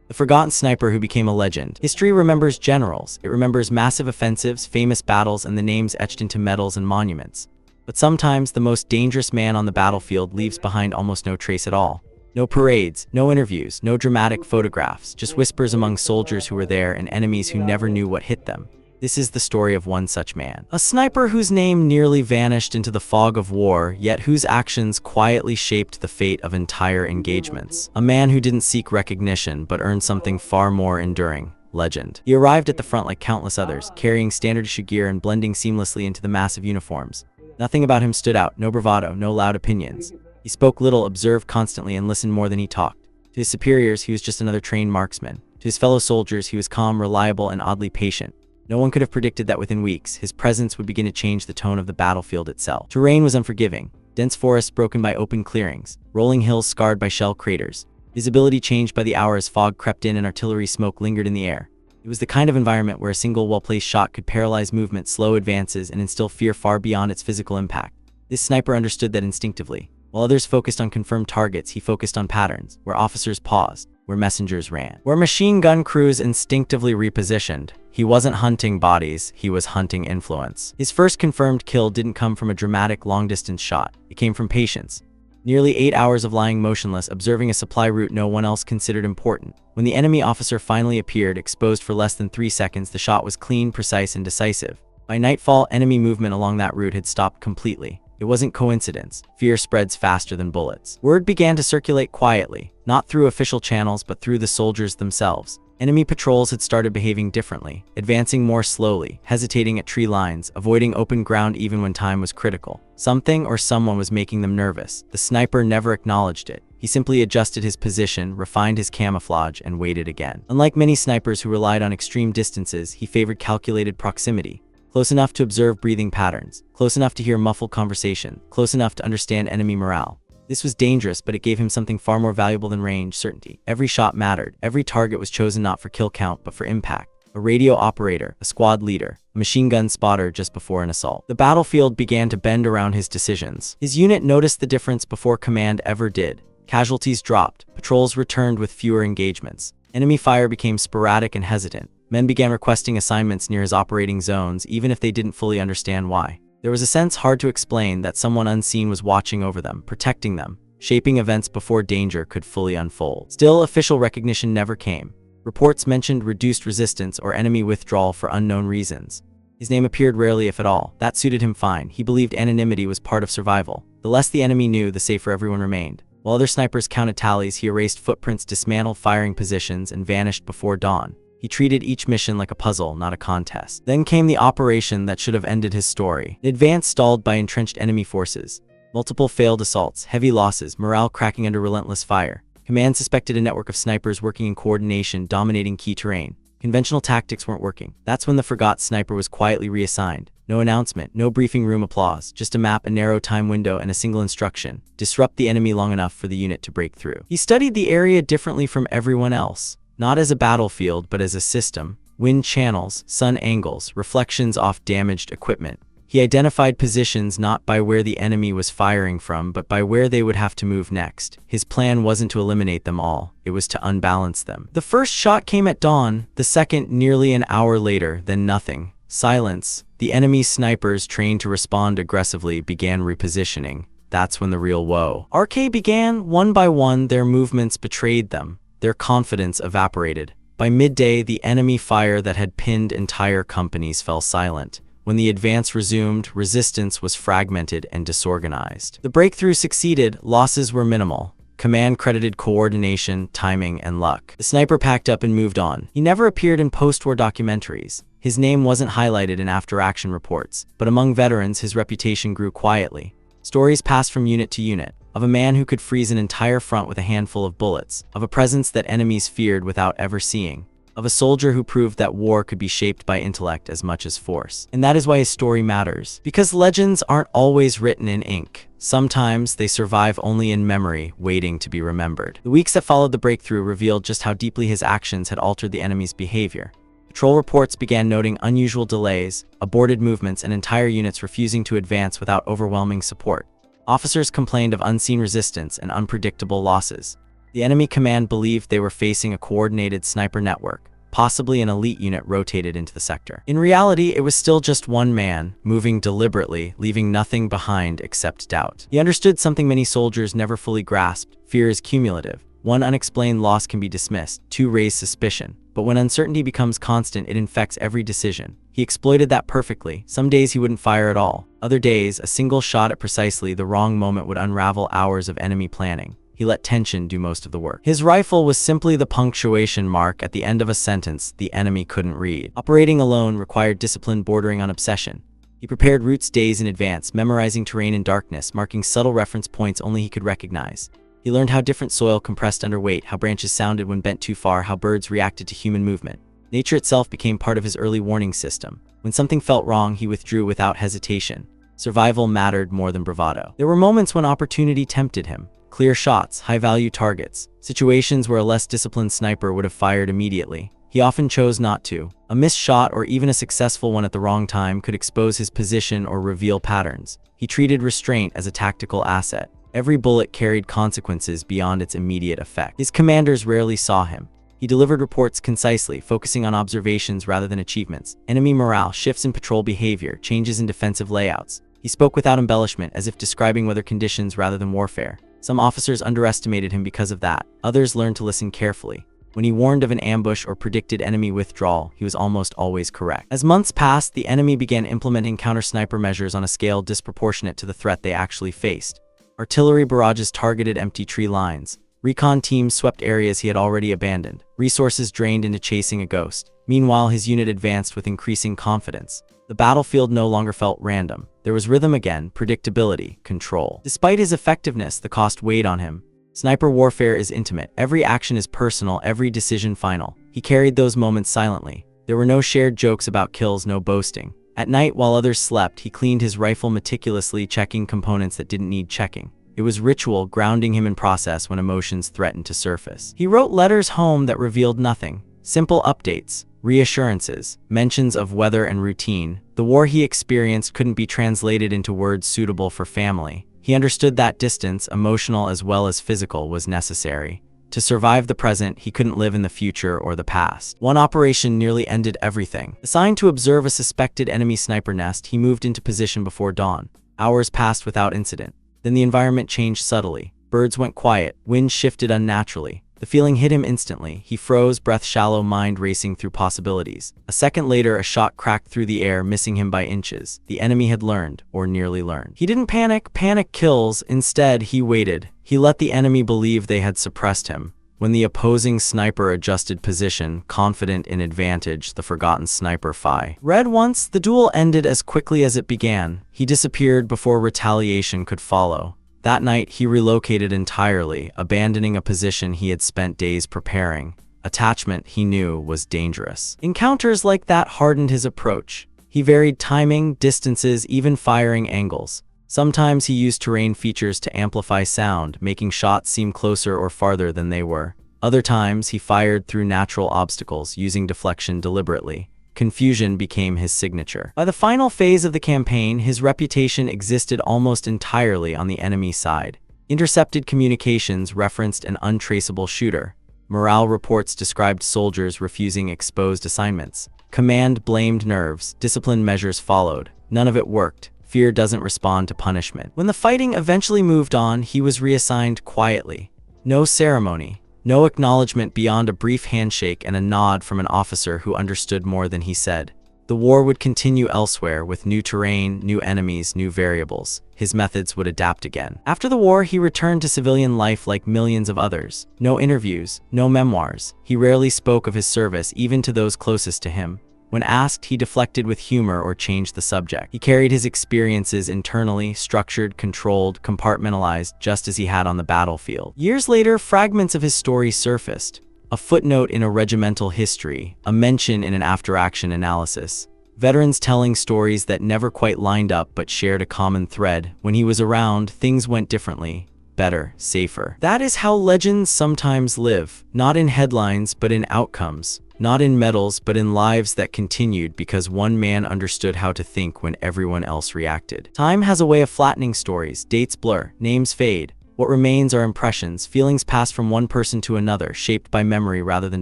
The forgotten sniper who became a legend. History remembers generals. It remembers massive offensives, famous battles, and the names etched into medals and monuments. But sometimes the most dangerous man on the battlefield leaves behind almost no trace at all. No parades, no interviews, no dramatic photographs, just whispers among soldiers who were there and enemies who never knew what hit them. This is the story of one such man. A sniper whose name nearly vanished into the fog of war, yet whose actions quietly shaped the fate of entire engagements. A man who didn't seek recognition, but earned something far more enduring. Legend. He arrived at the front like countless others, carrying standard issue gear and blending seamlessly into the massive uniforms. Nothing about him stood out, no bravado, no loud opinions. He spoke little, observed constantly, and listened more than he talked. To his superiors, he was just another trained marksman. To his fellow soldiers, he was calm, reliable, and oddly patient. No one could have predicted that within weeks, his presence would begin to change the tone of the battlefield itself. Terrain was unforgiving. Dense forests broken by open clearings, rolling hills scarred by shell craters. Visibility changed by the hour as fog crept in and artillery smoke lingered in the air. It was the kind of environment where a single well-placed shot could paralyze movement, slow advances, and instill fear far beyond its physical impact. This sniper understood that instinctively. While others focused on confirmed targets, he focused on patterns, where officers paused, where messengers ran, where machine gun crews instinctively repositioned. He wasn't hunting bodies, he was hunting influence. His first confirmed kill didn't come from a dramatic long-distance shot. It came from patience. Nearly 8 hours of lying motionless, observing a supply route no one else considered important. When the enemy officer finally appeared, exposed for less than 3 seconds, the shot was clean, precise, and decisive. By nightfall, enemy movement along that route had stopped completely. It wasn't coincidence. Fear spreads faster than bullets. Word began to circulate quietly, not through official channels but through the soldiers themselves. Enemy patrols had started behaving differently, advancing more slowly, hesitating at tree lines, avoiding open ground even when time was critical. Something or someone was making them nervous. The sniper never acknowledged it. He simply adjusted his position, refined his camouflage, and waited again. Unlike many snipers who relied on extreme distances, he favored calculated proximity. Close enough to observe breathing patterns, close enough to hear muffled conversation, close enough to understand enemy morale. This was dangerous, but it gave him something far more valuable than range: certainty. Every shot mattered. Every target was chosen not for kill count, but for impact. A radio operator, a squad leader, a machine gun spotter just before an assault. The battlefield began to bend around his decisions. His unit noticed the difference before command ever did. Casualties dropped. Patrols returned with fewer engagements. Enemy fire became sporadic and hesitant. Men began requesting assignments near his operating zones, even if they didn't fully understand why. There was a sense hard to explain that someone unseen was watching over them, protecting them, shaping events before danger could fully unfold. Still, official recognition never came. Reports mentioned reduced resistance or enemy withdrawal for unknown reasons. His name appeared rarely, if at all. That suited him fine. He believed anonymity was part of survival. The less the enemy knew, the safer everyone remained. While other snipers counted tallies, he erased footprints, dismantled firing positions, and vanished before dawn. He treated each mission like a puzzle, not a contest. Then came the operation that should have ended his story. An advance stalled by entrenched enemy forces. Multiple failed assaults, heavy losses, morale cracking under relentless fire. Command suspected a network of snipers working in coordination, dominating key terrain. Conventional tactics weren't working. That's when the forgot sniper was quietly reassigned. No announcement, no briefing room applause, just a map, a narrow time window, and a single instruction: disrupt the enemy long enough for the unit to break through. He studied the area differently from everyone else. Not as a battlefield, but as a system. Wind channels, sun angles, reflections off damaged equipment. He identified positions not by where the enemy was firing from, but by where they would have to move next. His plan wasn't to eliminate them all, it was to unbalance them. The first shot came at dawn, the second nearly an hour later, then nothing. Silence. The enemy snipers, trained to respond aggressively, began repositioning. That's when the real woe. RK began. One by one, their movements betrayed them. Their confidence evaporated. By midday, the enemy fire that had pinned entire companies fell silent. When the advance resumed, resistance was fragmented and disorganized. The breakthrough succeeded, losses were minimal. Command credited coordination, timing, and luck. The sniper packed up and moved on. He never appeared in post-war documentaries. His name wasn't highlighted in after-action reports, but among veterans, his reputation grew quietly. Stories passed from unit to unit, of a man who could freeze an entire front with a handful of bullets, of a presence that enemies feared without ever seeing, of a soldier who proved that war could be shaped by intellect as much as force. And that is why his story matters. Because legends aren't always written in ink. Sometimes they survive only in memory, waiting to be remembered. The weeks that followed the breakthrough revealed just how deeply his actions had altered the enemy's behavior. Patrol reports began noting unusual delays, aborted movements, and entire units refusing to advance without overwhelming support. Officers complained of unseen resistance and unpredictable losses. The enemy command believed they were facing a coordinated sniper network, possibly an elite unit rotated into the sector. In reality, it was still just one man, moving deliberately, leaving nothing behind except doubt. He understood something many soldiers never fully grasped: fear is cumulative. One unexplained loss can be dismissed, two raise suspicion. But when uncertainty becomes constant, it infects every decision. He exploited that perfectly. Some days he wouldn't fire at all. Other days, a single shot at precisely the wrong moment would unravel hours of enemy planning. He let tension do most of the work. His rifle was simply the punctuation mark at the end of a sentence the enemy couldn't read. Operating alone required discipline bordering on obsession. He prepared routes days in advance, memorizing terrain in darkness, marking subtle reference points only he could recognize. He learned how different soil compressed under weight, how branches sounded when bent too far, how birds reacted to human movement. Nature itself became part of his early warning system. When something felt wrong, he withdrew without hesitation. Survival mattered more than bravado. There were moments when opportunity tempted him. Clear shots, high-value targets, situations where a less disciplined sniper would have fired immediately. He often chose not to. A missed shot, or even a successful one at the wrong time, could expose his position or reveal patterns. He treated restraint as a tactical asset. Every bullet carried consequences beyond its immediate effect. His commanders rarely saw him. He delivered reports concisely, focusing on observations rather than achievements. Enemy morale, shifts in patrol behavior, changes in defensive layouts. He spoke without embellishment, as if describing weather conditions rather than warfare. Some officers underestimated him because of that. Others learned to listen carefully. When he warned of an ambush or predicted enemy withdrawal, he was almost always correct. As months passed, the enemy began implementing counter-sniper measures on a scale disproportionate to the threat they actually faced. Artillery barrages targeted empty tree lines. Recon teams swept areas he had already abandoned. Resources drained into chasing a ghost. Meanwhile, his unit advanced with increasing confidence. The battlefield no longer felt random. There was rhythm again, predictability, control. Despite his effectiveness, the cost weighed on him. Sniper warfare is intimate. Every action is personal, every decision final. He carried those moments silently. There were no shared jokes about kills, no boasting. At night, while others slept, he cleaned his rifle meticulously, checking components that didn't need checking. It was ritual, grounding him in process when emotions threatened to surface. He wrote letters home that revealed nothing. Simple updates, reassurances, mentions of weather and routine. The war he experienced couldn't be translated into words suitable for family. He understood that distance, emotional as well as physical, was necessary. To survive the present, he couldn't live in the future or the past. One operation nearly ended everything. Assigned to observe a suspected enemy sniper nest, he moved into position before dawn. Hours passed without incident. Then the environment changed subtly. Birds went quiet, wind shifted unnaturally. The feeling hit him instantly. He froze, breath shallow, mind racing through possibilities. A second later, a shot cracked through the air, missing him by inches. The enemy had learned, or nearly learned. He didn't panic. Panic kills. Instead, he waited. He let the enemy believe they had suppressed him. When the opposing sniper adjusted position, confident in advantage, the forgotten sniper read once, the duel ended as quickly as it began. He disappeared before retaliation could follow. That night, he relocated entirely, abandoning a position he had spent days preparing. Attachment, he knew, was dangerous. Encounters like that hardened his approach. He varied timing, distances, even firing angles. Sometimes he used terrain features to amplify sound, making shots seem closer or farther than they were. Other times, he fired through natural obstacles, using deflection deliberately. Confusion became his signature. By the final phase of the campaign, his reputation existed almost entirely on the enemy side. Intercepted communications referenced an untraceable shooter. Morale reports described soldiers refusing exposed assignments. Command blamed nerves. Discipline measures followed. None of it worked. Fear doesn't respond to punishment. When the fighting eventually moved on, he was reassigned quietly. No ceremony. No acknowledgement beyond a brief handshake and a nod from an officer who understood more than he said. The war would continue elsewhere, with new terrain, new enemies, new variables. His methods would adapt again. After the war, he returned to civilian life like millions of others. No interviews, no memoirs. He rarely spoke of his service, even to those closest to him. When asked, he deflected with humor or changed the subject. He carried his experiences internally, structured, controlled, compartmentalized, just as he had on the battlefield. Years later, fragments of his story surfaced. A footnote in a regimental history, a mention in an after-action analysis. Veterans telling stories that never quite lined up but shared a common thread. When he was around, things went differently. Better, safer. That is how legends sometimes live. Not in headlines, but in outcomes. Not in medals, but in lives that continued because one man understood how to think when everyone else reacted. Time has a way of flattening stories. Dates blur, names fade. What remains are impressions, feelings passed from one person to another, shaped by memory rather than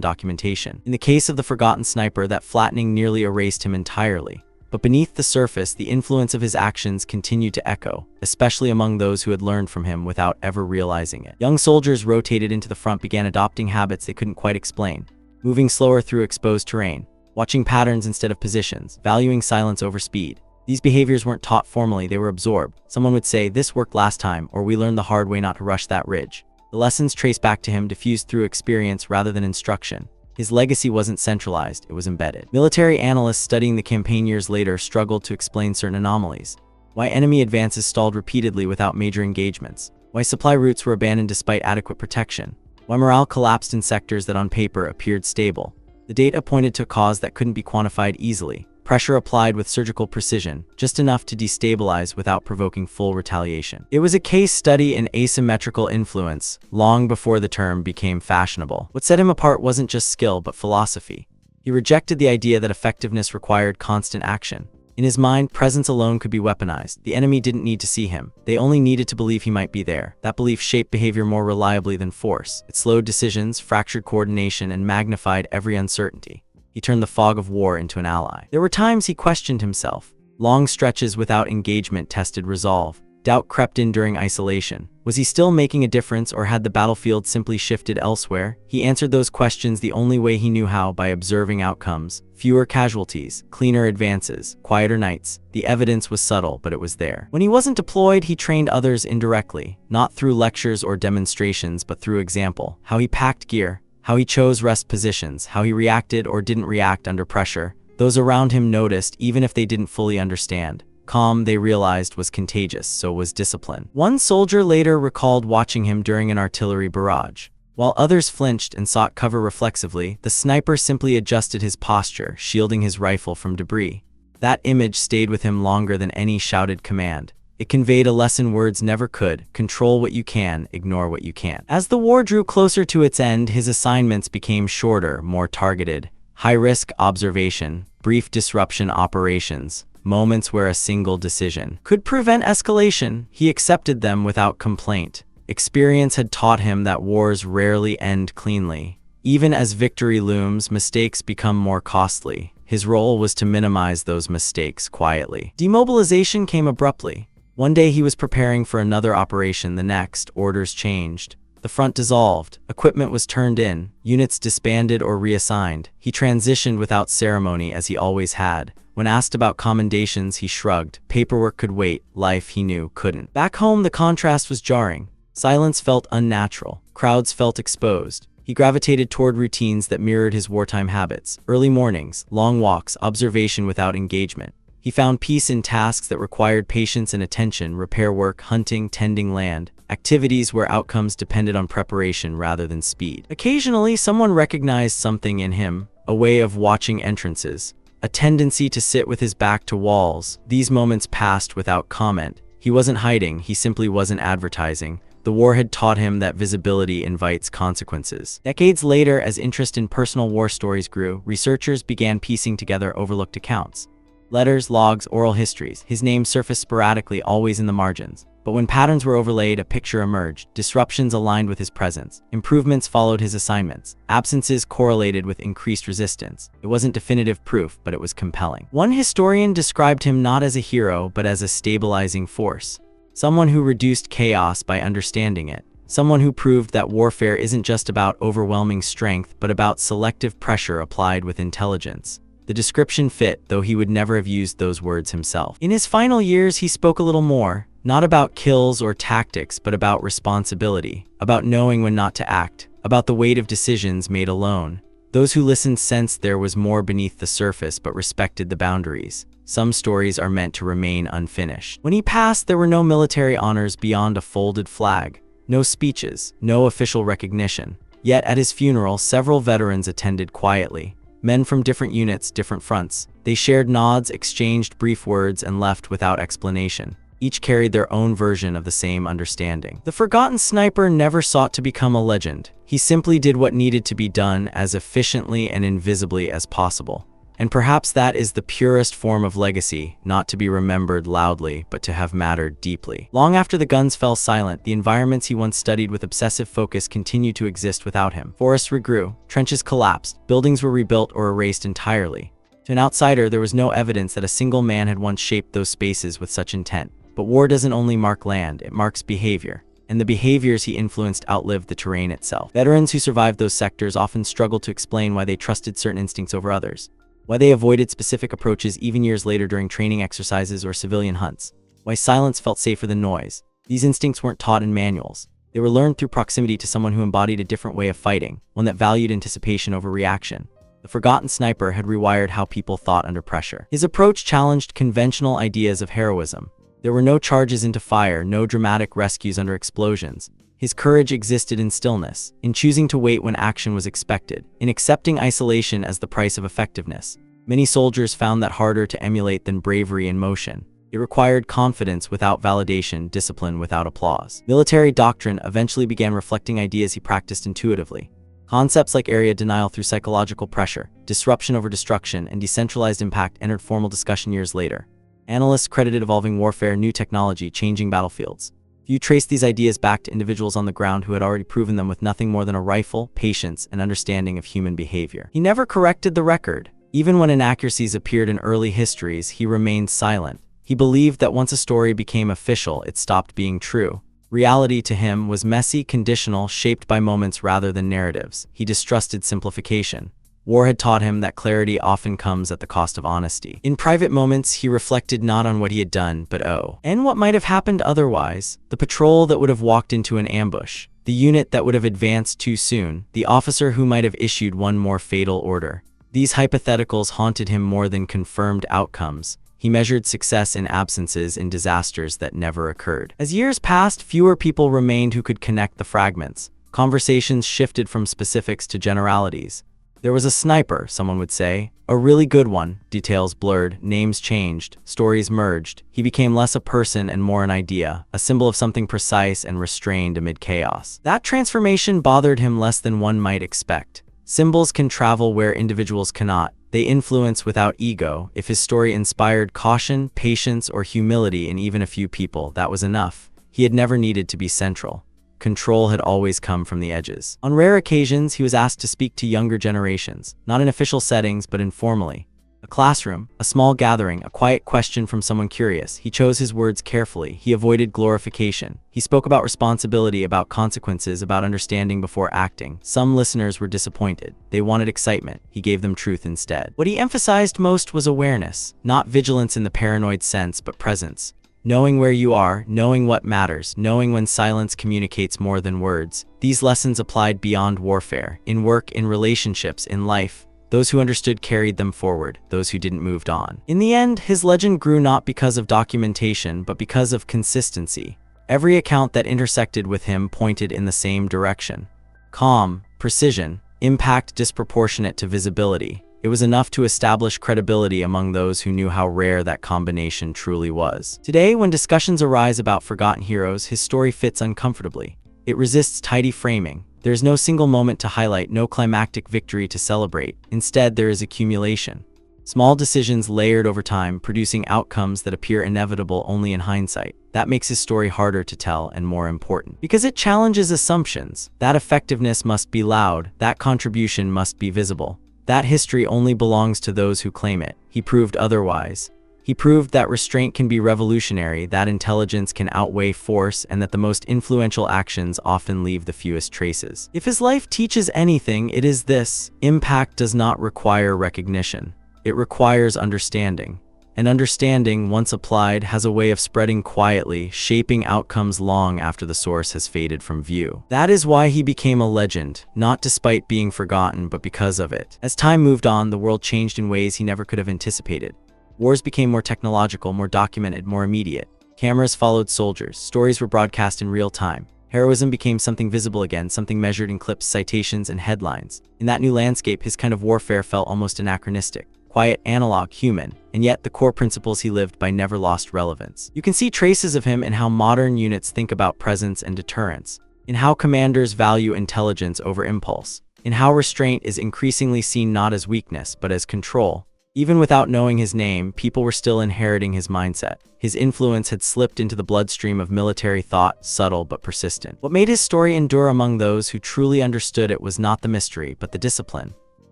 documentation. In the case of the forgotten sniper, that flattening nearly erased him entirely. But beneath the surface, the influence of his actions continued to echo, especially among those who had learned from him without ever realizing it. Young soldiers rotated into the front began adopting habits they couldn't quite explain, moving slower through exposed terrain, watching patterns instead of positions, valuing silence over speed. These behaviors weren't taught formally, they were absorbed. Someone would say, "This worked last time," or "We learned the hard way not to rush that ridge." The lessons traced back to him diffused through experience rather than instruction. His legacy wasn't centralized, it was embedded. Military analysts studying the campaign years later struggled to explain certain anomalies. Why enemy advances stalled repeatedly without major engagements. Why supply routes were abandoned despite adequate protection. Why morale collapsed in sectors that on paper appeared stable. The data pointed to a cause that couldn't be quantified easily. Pressure applied with surgical precision, just enough to destabilize without provoking full retaliation. It was a case study in asymmetrical influence, long before the term became fashionable. What set him apart wasn't just skill, but philosophy. He rejected the idea that effectiveness required constant action. In his mind, presence alone could be weaponized. The enemy didn't need to see him. They only needed to believe he might be there. That belief shaped behavior more reliably than force. It slowed decisions, fractured coordination, and magnified every uncertainty. He turned the fog of war into an ally. There were times he questioned himself. Long stretches without engagement tested resolve. Doubt crept in during isolation. Was he still making a difference, or had the battlefield simply shifted elsewhere? He answered those questions the only way he knew how, by observing outcomes. Fewer casualties, cleaner advances, quieter nights. The evidence was subtle, but it was there. When he wasn't deployed, he trained others indirectly, not through lectures or demonstrations, but through example. How he packed gear, how he chose rest positions, how he reacted or didn't react under pressure. Those around him noticed, even if they didn't fully understand. Calm, they realized, was contagious, so was discipline. One soldier later recalled watching him during an artillery barrage. While others flinched and sought cover reflexively, the sniper simply adjusted his posture, shielding his rifle from debris. That image stayed with him longer than any shouted command. It conveyed a lesson words never could: control what you can, ignore what you can't. As the war drew closer to its end, his assignments became shorter, more targeted. High-risk observation, brief disruption operations, moments where a single decision could prevent escalation. He accepted them without complaint. Experience had taught him that wars rarely end cleanly. Even as victory looms, mistakes become more costly. His role was to minimize those mistakes quietly. Demobilization came abruptly. One day he was preparing for another operation, the next, orders changed. The front dissolved, equipment was turned in, units disbanded or reassigned. He transitioned without ceremony, as he always had. When asked about commendations, he shrugged. Paperwork could wait, life, he knew, couldn't. Back home, the contrast was jarring. Silence felt unnatural. Crowds felt exposed. He gravitated toward routines that mirrored his wartime habits. Early mornings, long walks, observation without engagement. He found peace in tasks that required patience and attention: repair work, hunting, tending land, activities where outcomes depended on preparation rather than speed. Occasionally, someone recognized something in him, a way of watching entrances, a tendency to sit with his back to walls. These moments passed without comment. He wasn't hiding, he simply wasn't advertising. The war had taught him that visibility invites consequences. Decades later, as interest in personal war stories grew, researchers began piecing together overlooked accounts. Letters, logs, oral histories. His name surfaced sporadically, always in the margins. But when patterns were overlaid, a picture emerged. Disruptions aligned with his presence. Improvements followed his assignments. Absences correlated with increased resistance. It wasn't definitive proof, but it was compelling. One historian described him not as a hero, but as a stabilizing force. Someone who reduced chaos by understanding it. Someone who proved that warfare isn't just about overwhelming strength, but about selective pressure applied with intelligence. The description fit, though he would never have used those words himself. In his final years, he spoke a little more, not about kills or tactics, but about responsibility, about knowing when not to act, about the weight of decisions made alone. Those who listened sensed there was more beneath the surface, but respected the boundaries. Some stories are meant to remain unfinished. When he passed, there were no military honors beyond a folded flag, no speeches, no official recognition. Yet at his funeral, several veterans attended quietly. Men from different units, different fronts. They shared nods, exchanged brief words, and left without explanation. Each carried their own version of the same understanding. The forgotten sniper never sought to become a legend. He simply did what needed to be done as efficiently and invisibly as possible. And perhaps that is the purest form of legacy, not to be remembered loudly, but to have mattered deeply. Long after the guns fell silent, the environments he once studied with obsessive focus continued to exist without him. Forests regrew, trenches collapsed, buildings were rebuilt or erased entirely. To an outsider, there was no evidence that a single man had once shaped those spaces with such intent. But war doesn't only mark land, it marks behavior. And the behaviors he influenced outlived the terrain itself. Veterans who survived those sectors often struggled to explain why they trusted certain instincts over others, why they avoided specific approaches even years later during training exercises or civilian hunts, why silence felt safer than noise. These instincts weren't taught in manuals. They were learned through proximity to someone who embodied a different way of fighting, one that valued anticipation over reaction. The forgotten sniper had rewired how people thought under pressure. His approach challenged conventional ideas of heroism. There were no charges into fire, no dramatic rescues under explosions. His courage existed in stillness, in choosing to wait when action was expected, in accepting isolation as the price of effectiveness. Many soldiers found that harder to emulate than bravery in motion. It required confidence without validation, discipline without applause. Military doctrine eventually began reflecting ideas he practiced intuitively. Concepts like area denial through psychological pressure, disruption over destruction, and decentralized impact entered formal discussion years later. Analysts credited evolving warfare, new technology, changing battlefields. Few traced these ideas back to individuals on the ground who had already proven them with nothing more than a rifle, patience, and understanding of human behavior. He never corrected the record. Even when inaccuracies appeared in early histories, he remained silent. He believed that once a story became official, it stopped being true. Reality to him was messy, conditional, shaped by moments rather than narratives. He distrusted simplification. War had taught him that clarity often comes at the cost of honesty. In private moments, he reflected not on what he had done, but and what might have happened otherwise. The patrol that would have walked into an ambush, the unit that would have advanced too soon, the officer who might have issued one more fatal order. These hypotheticals haunted him more than confirmed outcomes. He measured success in absences, in disasters that never occurred. As years passed, fewer people remained who could connect the fragments. Conversations shifted from specifics to generalities. There was a sniper, someone would say. A really good one. Details blurred, names changed, stories merged. He became less a person and more an idea, a symbol of something precise and restrained amid chaos. That transformation bothered him less than one might expect. Symbols can travel where individuals cannot. They influence without ego. If his story inspired caution, patience, or humility in even a few people, that was enough. He had never needed to be central. Control had always come from the edges. On rare occasions, he was asked to speak to younger generations, not in official settings, but informally. A classroom, a small gathering, a quiet question from someone curious. He chose his words carefully. He avoided glorification. He spoke about responsibility, about consequences, about understanding before acting. Some listeners were disappointed. They wanted excitement. He gave them truth instead. What he emphasized most was awareness, not vigilance in the paranoid sense, but presence. Knowing where you are, knowing what matters, knowing when silence communicates more than words. These lessons applied beyond warfare, in work, in relationships, in life. Those who understood carried them forward, those who didn't moved on. In the end, his legend grew not because of documentation, but because of consistency. Every account that intersected with him pointed in the same direction. Calm, precision, impact disproportionate to visibility. It was enough to establish credibility among those who knew how rare that combination truly was. Today, when discussions arise about forgotten heroes, his story fits uncomfortably. It resists tidy framing. There's no single moment to highlight, no climactic victory to celebrate. Instead, there is accumulation. Small decisions layered over time, producing outcomes that appear inevitable only in hindsight. That makes his story harder to tell and more important. Because it challenges assumptions. That effectiveness must be loud. That contribution must be visible. That history only belongs to those who claim it. He proved otherwise. He proved that restraint can be revolutionary, that intelligence can outweigh force, and that the most influential actions often leave the fewest traces. If his life teaches anything, it is this: impact does not require recognition. It requires understanding. And understanding, once applied, has a way of spreading quietly, shaping outcomes long after the source has faded from view. That is why he became a legend, not despite being forgotten, but because of it. As time moved on, the world changed in ways he never could have anticipated. Wars became more technological, more documented, more immediate. Cameras followed soldiers. Stories were broadcast in real time. Heroism became something visible again, something measured in clips, citations, and headlines. In that new landscape, his kind of warfare felt almost anachronistic. Quiet, analog, human, and yet the core principles he lived by never lost relevance. You can see traces of him in how modern units think about presence and deterrence, in how commanders value intelligence over impulse, in how restraint is increasingly seen not as weakness but as control. Even without knowing his name, people were still inheriting his mindset. His influence had slipped into the bloodstream of military thought, subtle but persistent. What made his story endure among those who truly understood it was not the mystery, but the discipline.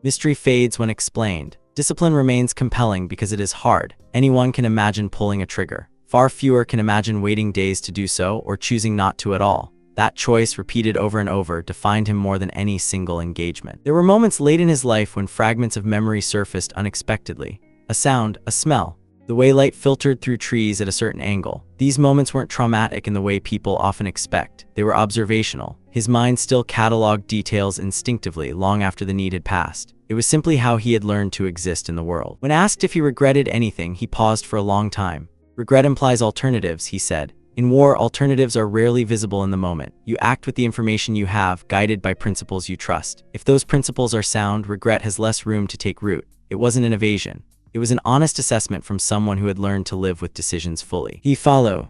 Mystery fades when explained. Discipline remains compelling because it is hard. Anyone can imagine pulling a trigger. Far fewer can imagine waiting days to do so or choosing not to at all. That choice, repeated over and over, defined him more than any single engagement. There were moments late in his life when fragments of memory surfaced unexpectedly. A sound, a smell, the way light filtered through trees at a certain angle. These moments weren't traumatic in the way people often expect. They were observational. His mind still cataloged details instinctively long after the need had passed. It was simply how he had learned to exist in the world. When asked if he regretted anything, he paused for a long time. Regret implies alternatives, he said. In war, alternatives are rarely visible in the moment. You act with the information you have, guided by principles you trust. If those principles are sound, regret has less room to take root. It wasn't an evasion. It was an honest assessment from someone who had learned to live with decisions fully. He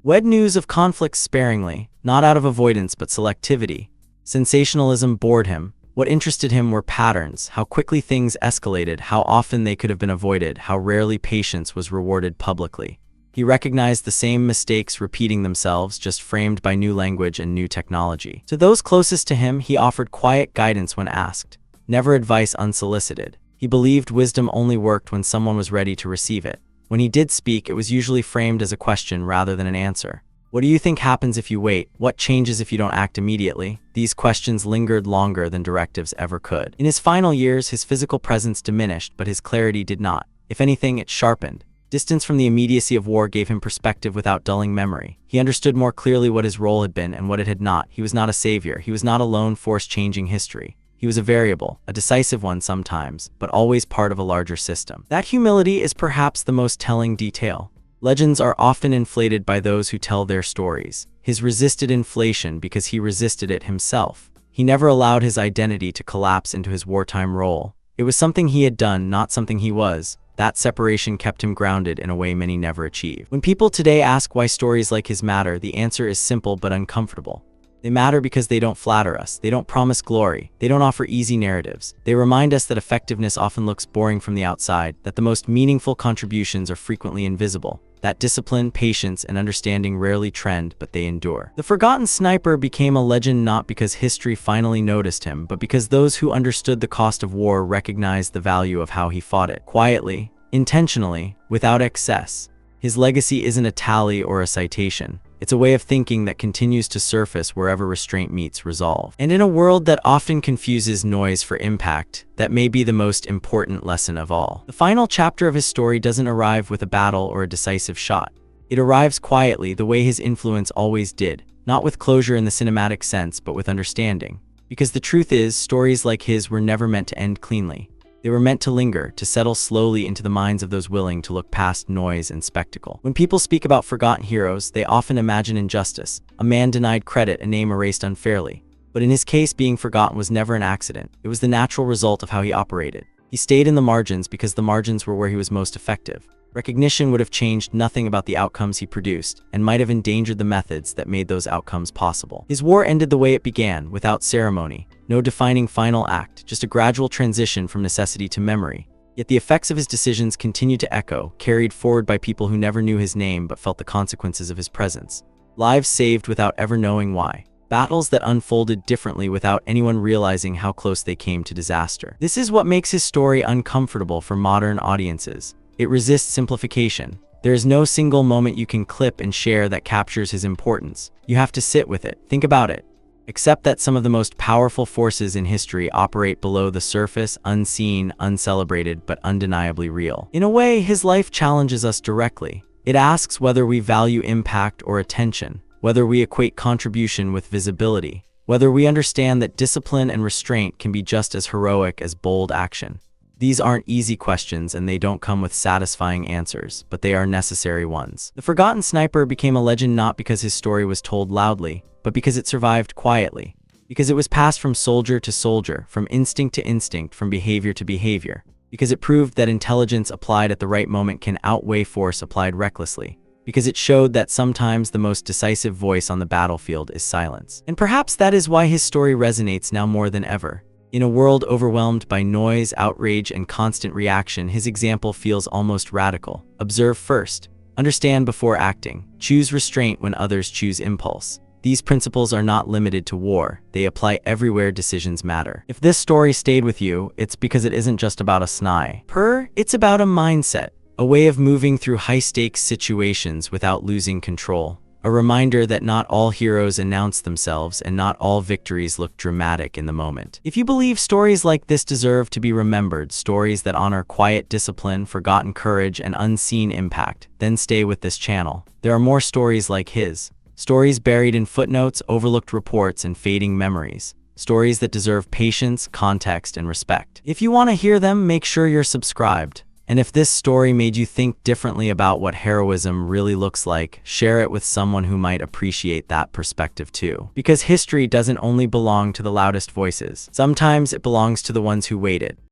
wed news of conflicts sparingly, not out of avoidance but selectivity. Sensationalism bored him. What interested him were patterns, how quickly things escalated, how often they could have been avoided, how rarely patience was rewarded publicly. He recognized the same mistakes repeating themselves, just framed by new language and new technology. To those closest to him, he offered quiet guidance when asked, never advice unsolicited. He believed wisdom only worked when someone was ready to receive it. When he did speak, it was usually framed as a question rather than an answer. What do you think happens if you wait? What changes if you don't act immediately? These questions lingered longer than directives ever could. In his final years, his physical presence diminished, but his clarity did not. If anything, it sharpened. Distance from the immediacy of war gave him perspective without dulling memory. He understood more clearly what his role had been and what it had not. He was not a savior. He was not a lone force changing history. He was a variable, a decisive one sometimes, but always part of a larger system. That humility is perhaps the most telling detail. Legends are often inflated by those who tell their stories. His resisted inflation because he resisted it himself. He never allowed his identity to collapse into his wartime role. It was something he had done, not something he was. That separation kept him grounded in a way many never achieved. When people today ask why stories like his matter, the answer is simple but uncomfortable. They matter because they don't flatter us, they don't promise glory, they don't offer easy narratives. They remind us that effectiveness often looks boring from the outside, that the most meaningful contributions are frequently invisible, that discipline, patience, and understanding rarely trend, but they endure. The forgotten sniper became a legend not because history finally noticed him, but because those who understood the cost of war recognized the value of how he fought it. Quietly, intentionally, without excess. His legacy isn't a tally or a citation. It's a way of thinking that continues to surface wherever restraint meets resolve. And in a world that often confuses noise for impact, that may be the most important lesson of all. The final chapter of his story doesn't arrive with a battle or a decisive shot. It arrives quietly, the way his influence always did, not with closure in the cinematic sense, but with understanding. Because the truth is, stories like his were never meant to end cleanly. They were meant to linger, to settle slowly into the minds of those willing to look past noise and spectacle. When people speak about forgotten heroes, they often imagine injustice, a man denied credit, a name erased unfairly. But in his case, being forgotten was never an accident. It was the natural result of how he operated. He stayed in the margins because the margins were where he was most effective. Recognition would have changed nothing about the outcomes he produced, and might have endangered the methods that made those outcomes possible. His war ended the way it began, without ceremony. No defining final act, just a gradual transition from necessity to memory. Yet the effects of his decisions continued to echo, carried forward by people who never knew his name but felt the consequences of his presence. Lives saved without ever knowing why. Battles that unfolded differently without anyone realizing how close they came to disaster. This is what makes his story uncomfortable for modern audiences. It resists simplification. There is no single moment you can clip and share that captures his importance. You have to sit with it, think about it. Accept that some of the most powerful forces in history operate below the surface, unseen, uncelebrated, but undeniably real. In a way, his life challenges us directly. It asks whether we value impact or attention, whether we equate contribution with visibility, whether we understand that discipline and restraint can be just as heroic as bold action. These aren't easy questions and they don't come with satisfying answers, but they are necessary ones. The forgotten sniper became a legend not because his story was told loudly, but because it survived quietly. Because it was passed from soldier to soldier, from instinct to instinct, from behavior to behavior. Because it proved that intelligence applied at the right moment can outweigh force applied recklessly. Because it showed that sometimes the most decisive voice on the battlefield is silence. And perhaps that is why his story resonates now more than ever. In a world overwhelmed by noise, outrage, and constant reaction, his example feels almost radical. Observe first. Understand before acting. Choose restraint when others choose impulse. These principles are not limited to war. They apply everywhere decisions matter. If this story stayed with you, it's because it isn't just about a sniper. It's about a mindset, a way of moving through high-stakes situations without losing control. A reminder that not all heroes announce themselves and not all victories look dramatic in the moment. If you believe stories like this deserve to be remembered, stories that honor quiet discipline, forgotten courage, and unseen impact, then stay with this channel. There are more stories like his. Stories buried in footnotes, overlooked reports, and fading memories. Stories that deserve patience, context, and respect. If you want to hear them, make sure you're subscribed. And if this story made you think differently about what heroism really looks like, share it with someone who might appreciate that perspective too. Because history doesn't only belong to the loudest voices. Sometimes it belongs to the ones who waited.